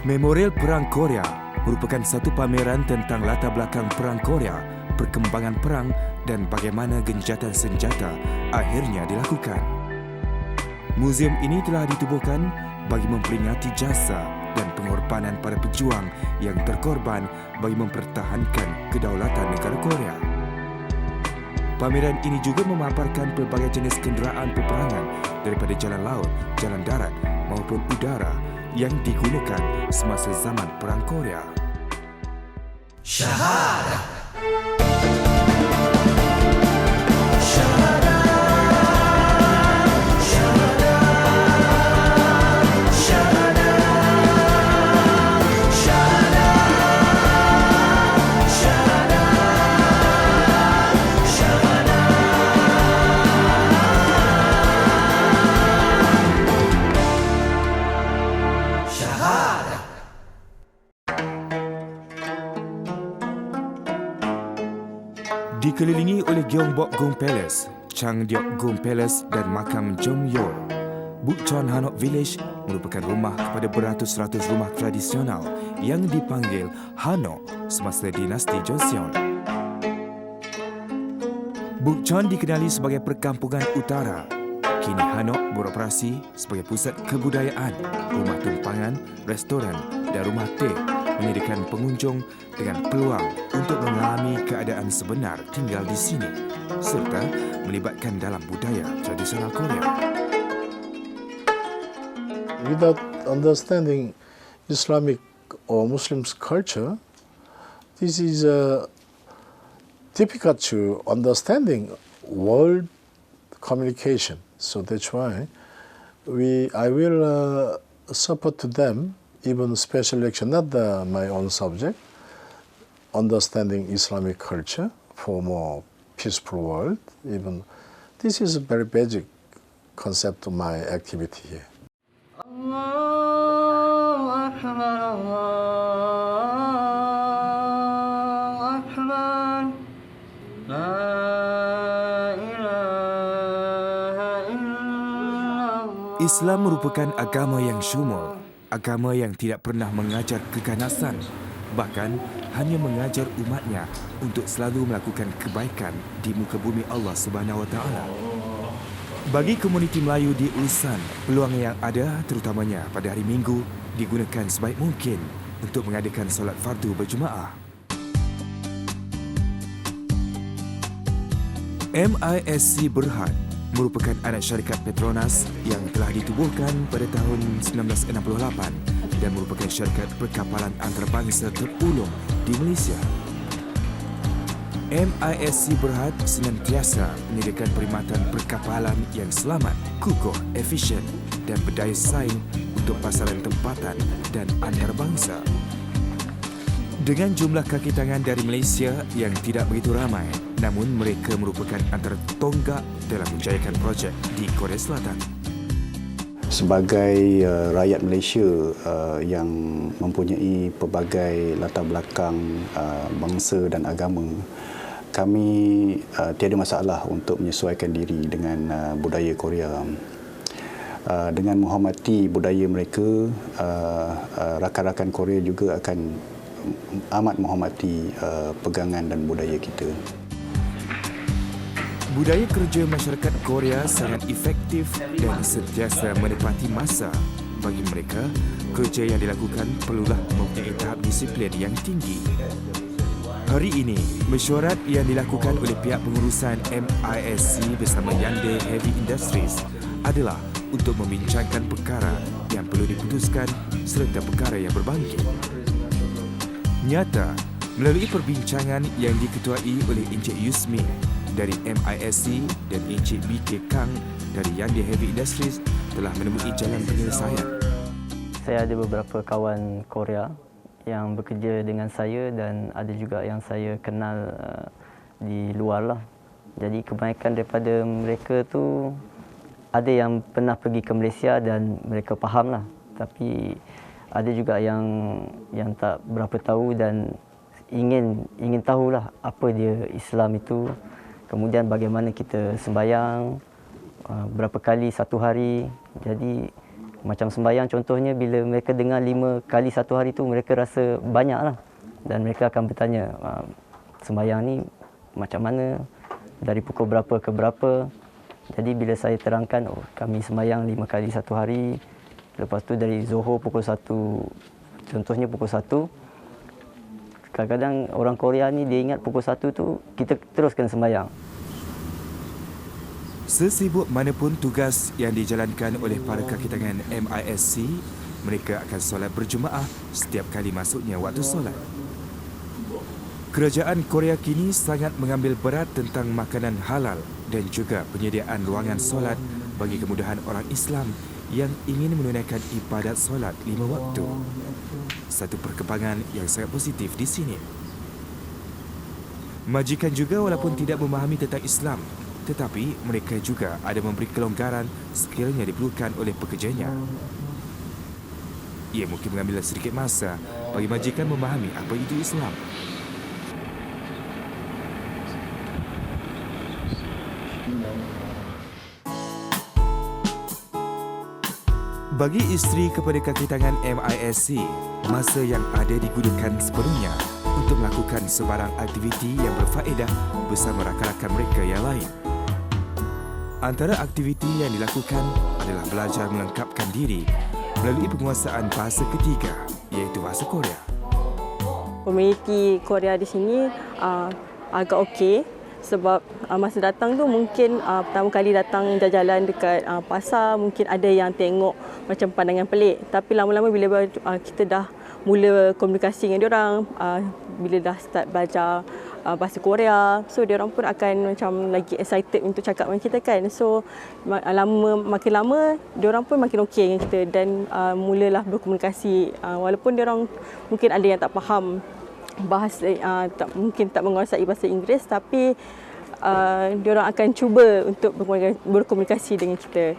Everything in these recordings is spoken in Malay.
Memorial Perang Korea merupakan satu pameran tentang latar belakang Perang Korea, perkembangan perang dan bagaimana genjatan senjata akhirnya dilakukan. Muzium ini telah ditubuhkan bagi memperingati jasa dan pengorbanan para pejuang yang terkorban bagi mempertahankan kedaulatan negara Korea. Pameran ini juga memaparkan pelbagai jenis kenderaan peperangan daripada jalan laut, jalan darat maupun udara yang digunakan semasa zaman Perang Korea. Syahadah. Dikelilingi oleh Gyeongbokgung Palace, Changdeokgung Palace dan makam Jeongyeol, Bukchon Hanok Village merupakan rumah kepada beratus-ratus rumah tradisional yang dipanggil Hanok semasa dinasti Joseon. Bukchon dikenali sebagai perkampungan utara. Kini Hanok beroperasi sebagai pusat kebudayaan, rumah tumpangan, restoran dan rumah teh, menyediakan pengunjung dengan peluang untuk mengalami keadaan sebenar tinggal di sini serta melibatkan dalam budaya tradisional Korea. Without understanding Islamic or Muslims culture, this is difficult to understanding world communication. So that's why I will support to them even special lecture, not my own subject, understanding Islamic culture for more peaceful world. Even this is a very basic concept of my activity here. Islam merupakan agama yang syumul, agama yang tidak pernah mengajar keganasan, bahkan hanya mengajar umatnya untuk selalu melakukan kebaikan di muka bumi Allah Subhanahu Wa Taala. Bagi komuniti Melayu di Ulsan, peluang yang ada terutamanya pada hari Minggu digunakan sebaik mungkin untuk mengadakan solat fardu berjemaah. MISC Berhad merupakan anak syarikat Petronas yang telah ditubuhkan pada tahun 1968 dan merupakan syarikat perkapalan antarabangsa terulung di Malaysia. MISC Berhad senantiasa menyediakan perkhidmatan perkapalan yang selamat, kukuh, efisien dan berdaya saing untuk pasaran tempatan dan antarabangsa. Dengan jumlah kaki tangan dari Malaysia yang tidak begitu ramai, namun mereka merupakan antara tonggak dalam menjayakan projek di Korea Selatan. Sebagai rakyat Malaysia yang mempunyai pelbagai latar belakang bangsa dan agama, kami tiada masalah untuk menyesuaikan diri dengan budaya Korea. Dengan menghormati budaya mereka, rakan-rakan Korea juga akan amat menghormati pegangan dan budaya kita. Budaya kerja masyarakat Korea sangat efektif dan sentiasa menepati masa. Bagi mereka, kerja yang dilakukan perlulah mempunyai tahap disiplin yang tinggi. Hari ini, mesyuarat yang dilakukan oleh pihak pengurusan MISC bersama Hyundai Heavy Industries adalah untuk membincangkan perkara yang perlu diputuskan serta perkara yang berbangkit. Nyata, melalui perbincangan yang diketuai oleh Encik Yusmi dari MISC dan Encik BK Kang dari Hyundai Heavy Industries telah menemui jalan penyelesaian. Saya ada beberapa kawan Korea yang bekerja dengan saya dan ada juga yang saya kenal di luar lah. Jadi kebanyakan daripada mereka tu ada yang pernah pergi ke Malaysia dan mereka faham lah. Tapi ada juga yang tak berapa tahu dan ingin tahulah apa dia Islam itu. Kemudian bagaimana kita sembahyang, berapa kali satu hari. Jadi Macam sembahyang contohnya, bila mereka dengar 5 kali satu hari tu, mereka rasa banyak lah. Dan mereka akan bertanya, sembahyang ni macam mana, dari pukul berapa ke berapa. Jadi bila saya terangkan, kami sembahyang 5 kali satu hari. Lepas tu dari Zohor pukul 1, contohnya pukul 1. Kadang-kadang orang Korea ni dia ingat pukul 1 tu kita teruskan sembahyang. Sesibuk manapun tugas yang dijalankan oleh para kaki tangan MISC, mereka akan solat berjemaah setiap kali masuknya waktu solat. Kerajaan Korea kini sangat mengambil berat tentang makanan halal dan juga penyediaan ruangan solat bagi kemudahan orang Islam yang ingin menunaikan ibadat solat 5 waktu. Satu perkembangan yang sangat positif di sini. Majikan juga walaupun tidak memahami tentang Islam, tetapi mereka juga ada memberi kelonggaran sekiranya diperlukan oleh pekerjanya. Ia mungkin mengambil sedikit masa bagi majikan memahami apa itu Islam. Bagi isteri kepada kaki tangan MISC, masa yang ada digunakan sepenuhnya untuk melakukan sebarang aktiviti yang berfaedah bersama rakan-rakan mereka yang lain. Antara aktiviti yang dilakukan adalah belajar melengkapkan diri melalui penguasaan bahasa ketiga, iaitu bahasa Korea. Komuniti Korea di sini agak okey sebab masa datang tu mungkin pertama kali datang jalan dekat pasar, mungkin ada yang tengok macam pandangan pelik. Tapi lama-lama bila kita dah mula komunikasi dengan diorang, bila dah start belajar bahasa Korea, so diorang pun akan macam lagi excited untuk cakap dengan kita kan. So makin lama diorang pun makin okey dengan kita dan mulalah berkomunikasi. Walaupun diorang mungkin ada yang tak faham bahasa, mungkin tak menguasai bahasa Inggeris, tapi diorang akan cuba untuk berkomunikasi dengan kita.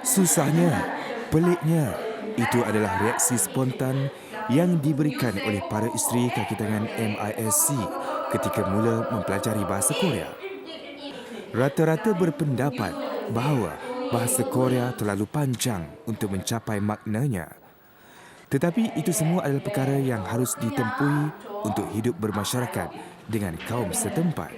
Susahnya, peliknya, itu adalah reaksi spontan yang diberikan oleh para isteri kaki tangan MISC ketika mula mempelajari bahasa Korea. Rata-rata berpendapat bahawa bahasa Korea terlalu panjang untuk mencapai maknanya. Tetapi itu semua adalah perkara yang harus ditempuhi untuk hidup bermasyarakat dengan kaum setempat.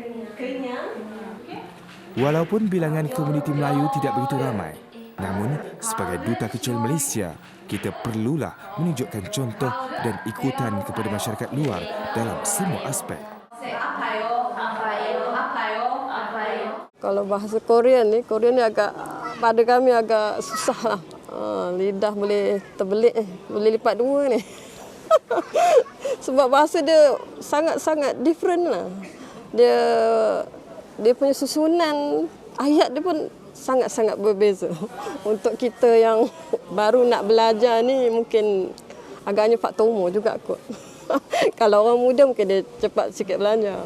Walaupun bilangan komuniti Melayu tidak begitu ramai, namun sebagai duta kecil Malaysia, kita perlulah menunjukkan contoh dan ikutan kepada masyarakat luar dalam semua aspek. Kalau bahasa Korea ni agak pada kami agak susah lah. Lidah boleh terbelit, boleh lipat dua ni. Sebab bahasa dia sangat-sangat different lah. Dia punya susunan ayat dia pun sangat-sangat berbeza. Untuk kita yang baru nak belajar ni mungkin agaknya faktor umur juga kot. Kalau orang muda mungkin dia cepat sikit belajar.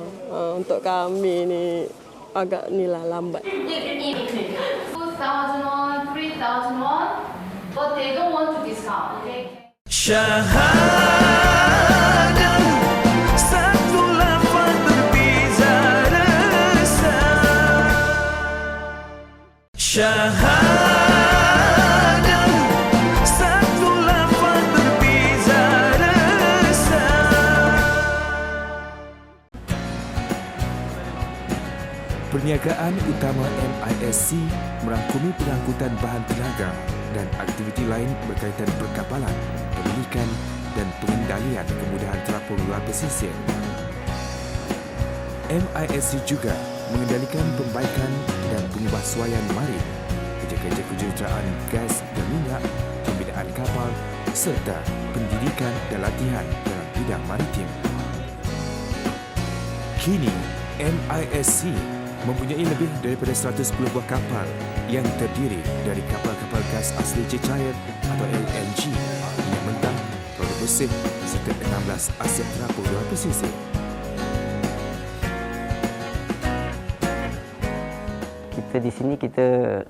Untuk kami ni agak ni lah lambat. 2,000 won, 3,000 won, but they don't want to discount. Okay? Perniagaan utama MISC merangkumi pengangkutan bahan tenaga dan aktiviti lain berkaitan perkapalan, pemilikan dan pengendalian kemudahan terapung luar pesisir. MISC juga mengendalikan pembaikan dan pengubahsuaian marin, kerja-kerja kejuruteraan gas dan minyak, pembinaan kapal serta pendidikan dan latihan dalam bidang maritim. Kini, MISC mempunyai lebih daripada 110 buah kapal yang terdiri dari kapal-kapal gas asli cecair atau LNG, minyak mentah, produk bersih serta 16 aset terapung luar pesisir. Kita di sini kita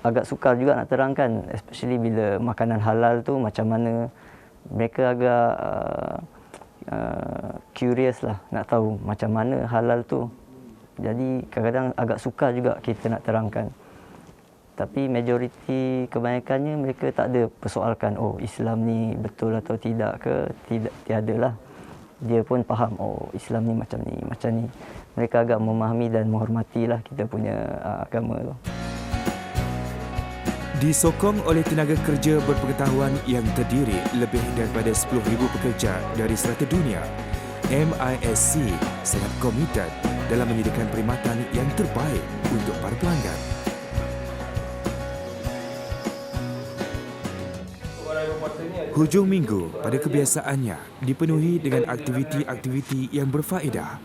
agak sukar juga nak terangkan, especially bila makanan halal tu macam mana. Mereka agak curious lah nak tahu macam mana halal tu. Jadi kadang-kadang agak sukar juga kita nak terangkan. Tapi majoriti kebanyakannya mereka tak ada persoalkan Islam ni betul atau tidak ke, tiada lah. Dia pun faham Islam ni macam ni, macam ni. Mereka agak memahami dan menghormatilah kita punya agama tu. Disokong oleh tenaga kerja berpengetahuan yang terdiri lebih daripada 10,000 pekerja dari serata dunia, MISC sangat komited dalam menyediakan perkhidmatan yang terbaik untuk para pelanggan. Hujung minggu pada kebiasaannya dipenuhi dengan aktiviti-aktiviti yang berfaedah.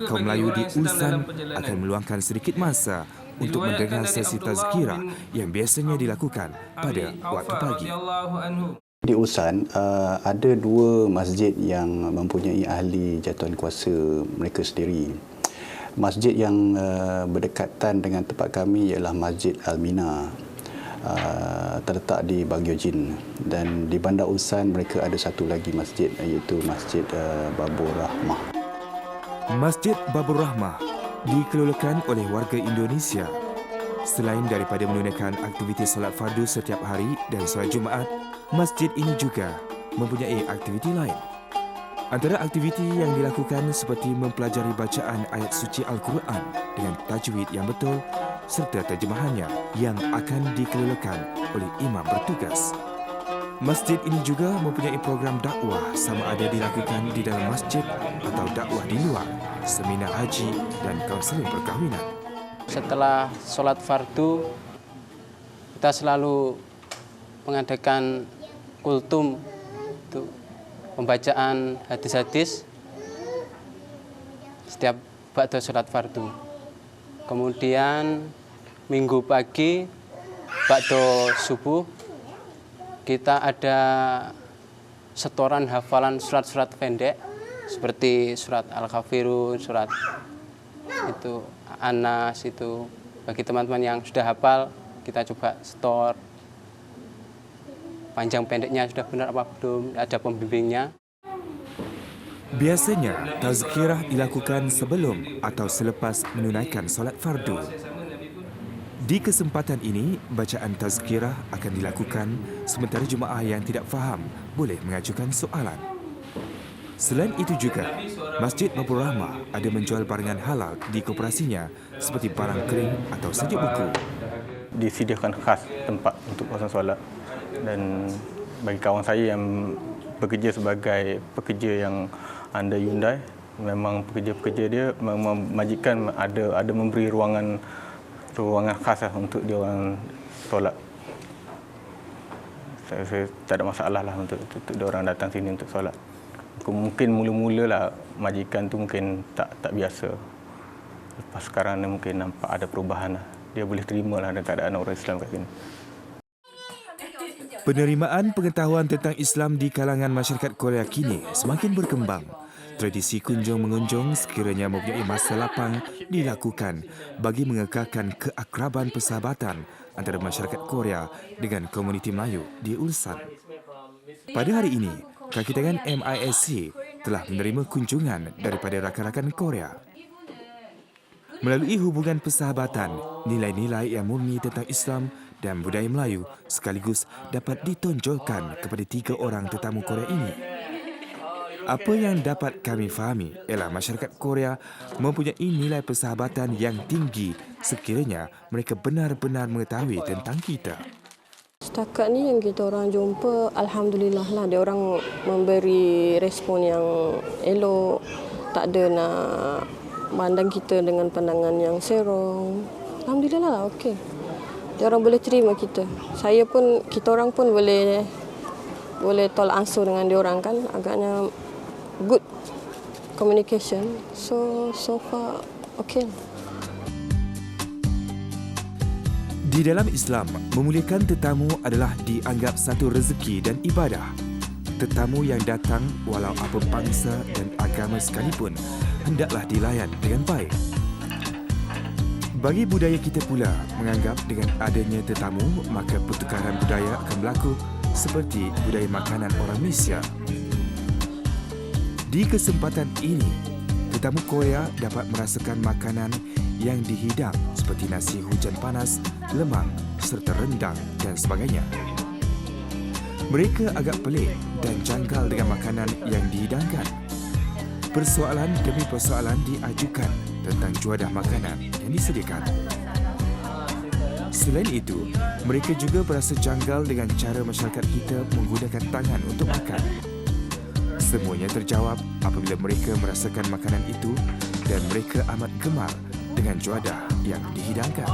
Kaum Melayu di Ulsan akan meluangkan sedikit masa untuk mendengar sesi tazkirah yang biasanya dilakukan pada waktu pagi. Di Ulsan ada 2 masjid yang mempunyai ahli jatuhan kuasa mereka sendiri. Masjid yang berdekatan dengan tempat kami ialah Masjid Al-Mina. Terletak di Baguio Jin, dan di Bandar Ulsan mereka ada satu lagi masjid, iaitu Masjid Babur Rahmah. Masjid Babur Rahmah dikelolakan oleh warga Indonesia. Selain daripada menunaikan aktiviti solat fardu setiap hari dan solat Jumaat, masjid ini juga mempunyai aktiviti lain. Antara aktiviti yang dilakukan seperti mempelajari bacaan ayat suci Al-Quran dengan tajwid yang betul serta terjemahannya yang akan dikelolakan oleh imam bertugas. Masjid ini juga mempunyai program dakwah sama ada dilakukan di dalam masjid atau dakwah di luar, seminar haji dan kaunseling perkahwinan. Setelah solat fardu, kita selalu mengadakan kultum untuk pembacaan hadis-hadis setiap ba'da solat fardu. Kemudian minggu pagi, ba'da subuh, kita ada setoran hafalan surat-surat pendek seperti surat Al-Kafirun, surat itu Anas itu. Bagi teman-teman yang sudah hafal, kita coba setor. Panjang pendeknya sudah benar apa belum, ada pembimbingnya. Biasanya, tazkirah dilakukan sebelum atau selepas menunaikan solat fardu. Di kesempatan ini, bacaan tazkirah akan dilakukan sementara jemaah yang tidak faham boleh mengajukan soalan. Selain itu juga, Masjid Babur Rahmah ada menjual barangan halal di koperasinya seperti barang kering atau sejuk buku. Disediakan khas tempat untuk kawasan solat, dan bagi kawan saya yang bekerja sebagai pekerja yang under Hyundai, memang pekerja-pekerja dia memang majikan ada memberi ruangan khas untuk dia orang solat. Saya tak ada masalah lah untuk dia orang datang sini untuk solat. Mungkin mula-mula lah majikan tu mungkin tak biasa. Lepas sekarang ni mungkin nampak ada perubahan lah. Dia boleh terima lah dengan keadaan orang Islam kat sini. Penerimaan pengetahuan tentang Islam di kalangan masyarakat Korea kini semakin berkembang. Tradisi kunjung-mengunjung sekiranya mempunyai masa lapang dilakukan bagi mengekalkan keakraban persahabatan antara masyarakat Korea dengan komuniti Melayu di Ulsan. Pada hari ini, kaki tangan MISC telah menerima kunjungan daripada rakan-rakan Korea. Melalui hubungan persahabatan, nilai-nilai yang murni tentang Islam dan budaya Melayu sekaligus dapat ditonjolkan kepada 3 orang tetamu Korea ini. Apa yang dapat kami fahami ialah masyarakat Korea mempunyai nilai persahabatan yang tinggi sekiranya mereka benar-benar mengetahui tentang kita. Setakat ni yang kita orang jumpa, alhamdulillah lah, dia orang memberi respon yang elok, tak ada nak pandang kita dengan pandangan yang serong. Alhamdulillah lah, okey. Dia orang boleh terima kita. Kita orang pun boleh tolak ansur dengan dia orang kan, agaknya good communication. So far okey. Di dalam Islam, memuliakan tetamu adalah dianggap satu rezeki dan ibadah. Tetamu yang datang walau apa bangsa dan agama sekalipun hendaklah dilayan dengan baik. Bagi budaya kita pula menganggap dengan adanya tetamu maka pertukaran budaya akan berlaku seperti budaya makanan orang Malaysia. Di kesempatan ini, tetamu Korea dapat merasakan makanan yang dihidang seperti nasi hujan panas, lemang, serta rendang dan sebagainya. Mereka agak pelik dan janggal dengan makanan yang dihidangkan. Persoalan demi persoalan diajukan tentang juadah makanan yang disediakan. Selain itu, mereka juga berasa janggal dengan cara masyarakat kita menggunakan tangan untuk makan. Semuanya terjawab apabila mereka merasakan makanan itu dan mereka amat gemar dengan juadah yang dihidangkan.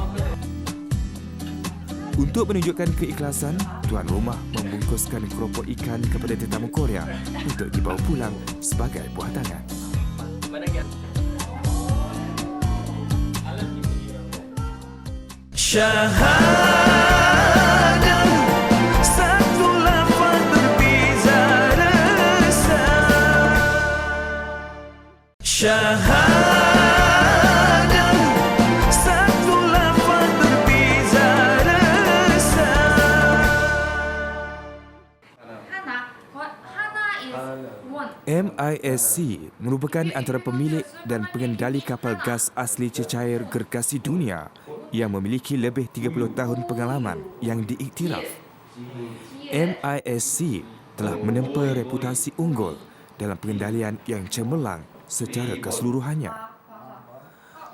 Untuk menunjukkan keikhlasan, tuan rumah membungkuskan keropok ikan kepada tetamu Korea untuk dibawa pulang sebagai buah tangan. Syahadah, satu lafaz berbeza rasa. Syahadah, satu lafaz berbeza rasa. Hana is one. MISC merupakan antara pemilik dan pengendali kapal gas asli cecair gergasi dunia yang memiliki lebih 30 tahun pengalaman yang diiktiraf. MISC telah menempa reputasi unggul dalam pengendalian yang cemerlang secara keseluruhannya.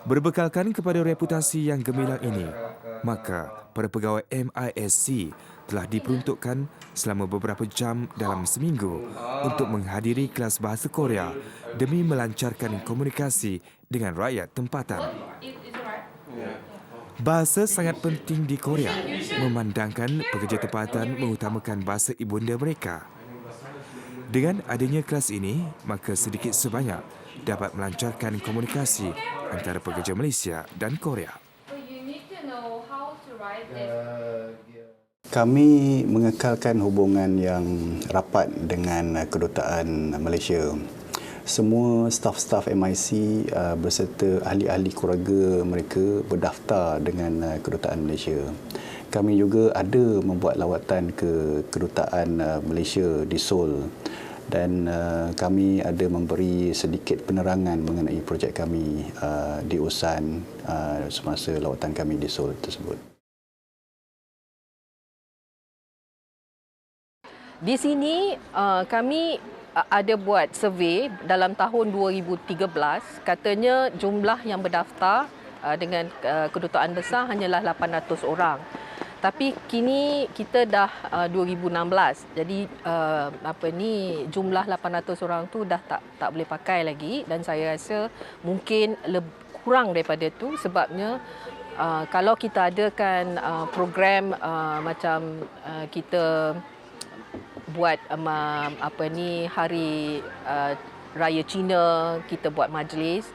Berbekalkan kepada reputasi yang gemilang ini, maka para pegawai MISC telah diperuntukkan selama beberapa jam dalam seminggu untuk menghadiri kelas bahasa Korea demi melancarkan komunikasi dengan rakyat tempatan. Bahasa sangat penting di Korea, memandangkan pekerja tempatan mengutamakan bahasa ibunda mereka. Dengan adanya kelas ini, maka sedikit sebanyak dapat melancarkan komunikasi antara pekerja Malaysia dan Korea. Kami mengekalkan hubungan yang rapat dengan kedutaan Malaysia. Semua staf-staf MIC berserta ahli-ahli keluarga mereka berdaftar dengan kedutaan Malaysia. Kami juga ada membuat lawatan ke kedutaan Malaysia di Seoul dan kami ada memberi sedikit penerangan mengenai projek kami di Ulsan semasa lawatan kami di Seoul tersebut. Di sini kami ada buat survey dalam tahun 2013, katanya jumlah yang berdaftar dengan kedutaan besar hanyalah 800 orang. Tapi kini kita dah 2016. Jadi jumlah 800 orang tu dah tak boleh pakai lagi dan saya rasa mungkin kurang daripada itu sebabnya kalau kita adakan program macam kita buat hari raya Cina, kita buat majlis,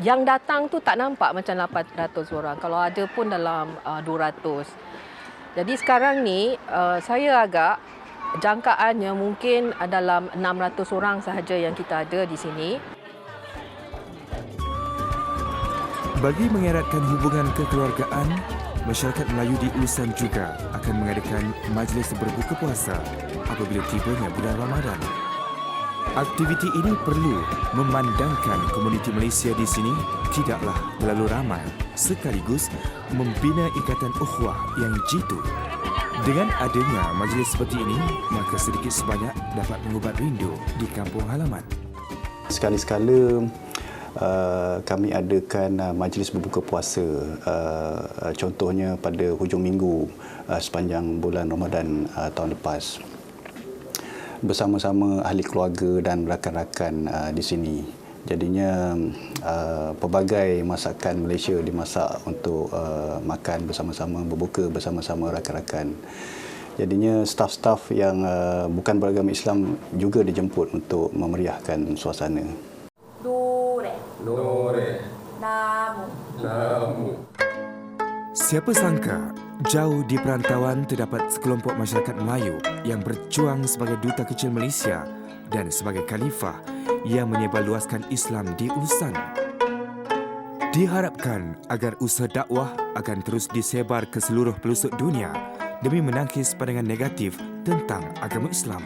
yang datang tu tak nampak macam 800 orang, kalau ada pun dalam 200. Jadi sekarang ni saya agak jangkaannya mungkin dalam 600 orang sahaja yang kita ada di sini. Bagi mengeratkan hubungan kekeluargaan, masyarakat Melayu di Ulsan juga akan mengadakan majlis berbuka puasa apabila tibanya bulan Ramadan. Aktiviti ini perlu memandangkan komuniti Malaysia di sini tidaklah terlalu ramai, sekaligus membina ikatan ukhuwah yang jitu. Dengan adanya majlis seperti ini, maka sedikit sebanyak dapat mengubat rindu di kampung halaman. Sekali-sekala kami adakan majlis berbuka puasa, contohnya pada hujung minggu sepanjang bulan Ramadan tahun lepas, bersama-sama ahli keluarga dan rakan-rakan di sini. Jadinya pelbagai masakan Malaysia dimasak untuk makan bersama-sama, berbuka bersama-sama rakan-rakan. Jadinya staf-staf yang bukan beragama Islam juga dijemput untuk memeriahkan suasana. Siapa sangka, jauh di perantauan terdapat sekelompok masyarakat Melayu yang berjuang sebagai duta kecil Malaysia dan sebagai khalifah yang menyebarluaskan Islam di Ulsan. Diharapkan agar usaha dakwah akan terus disebar ke seluruh pelosok dunia demi menangkis pandangan negatif tentang agama Islam.